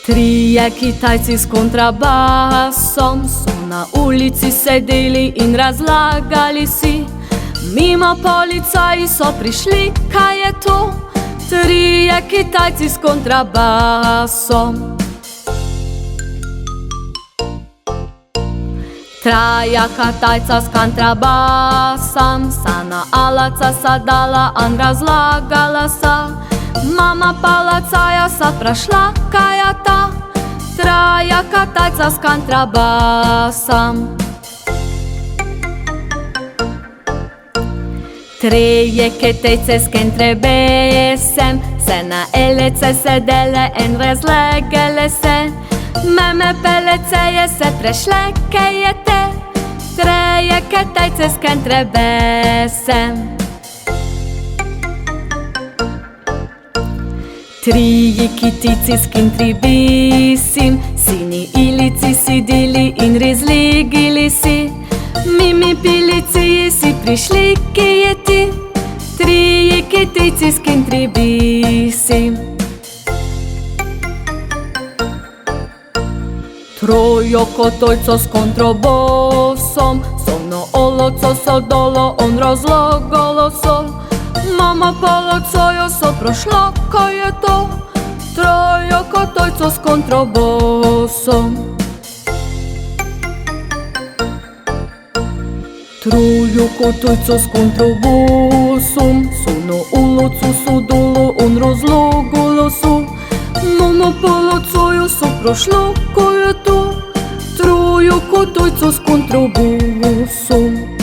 Trije Kitajci s kontrabasom so na ulici sedeli in razlagali si. Mimo policaji so prišli, kaj je to? Trije Kitajci s kontrabasom. Traja Katajca s kantrabasam, sana alaca, sadala an razlagala sa. Mama palacaja sa prašla, kaj je ta? Traja Katajca s kantrabasam. Treje Ketejce s Kentrebesem, se na elece, sedele en rezlegele se. Meme peleceje se prešle, kaj je te? Treje Ketejce s Kentrebesem. Triji Kitijci s Kintribisim, sini ilici, sidili in rezlegele si. Mimi policiji si prišli, kaj je ti? Trije Kitajci s Kintribisim. Trojo Kotojco s Kontrabasom, so na alaca, sadala an razlagala so. Mama palacaja sa prašla, kaj je to? Traja Katajca s Kontrabasom. Truju Kutujcu s Kontrabasom, so na alaca, sadala an razlagala so. Mama palacaja sa prašla, kaj je to? Trojo Kotojco s Kontrabasom.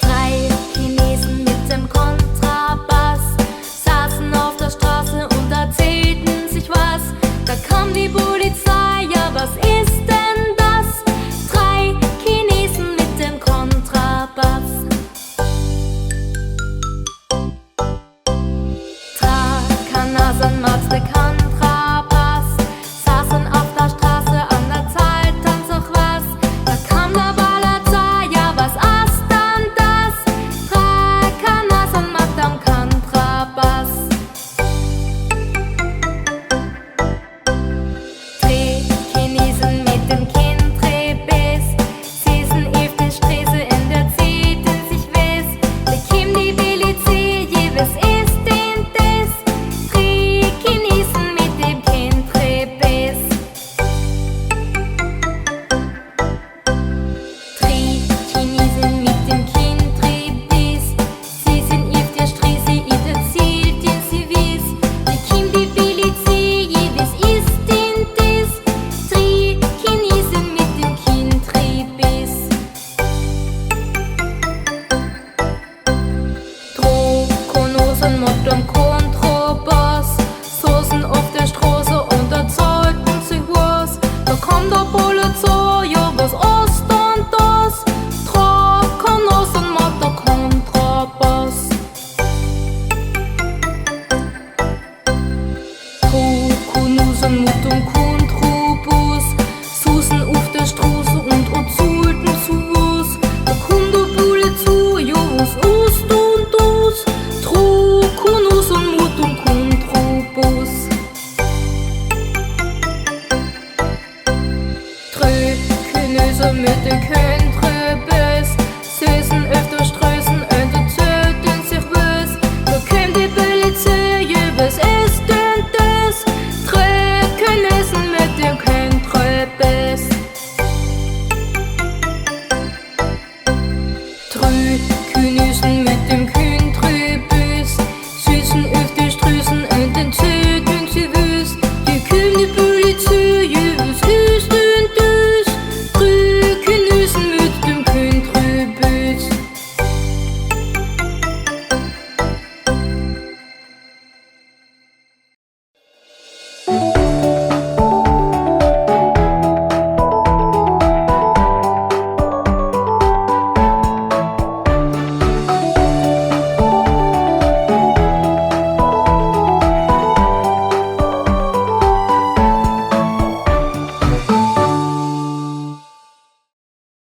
Drei Chinesen mit dem Kontrabass saßen auf der Straße und erzählten sich was. Da kam die Polizei, ja, was ist denn das? Drei Chinesen mit dem Kontrabass. Traja Katajca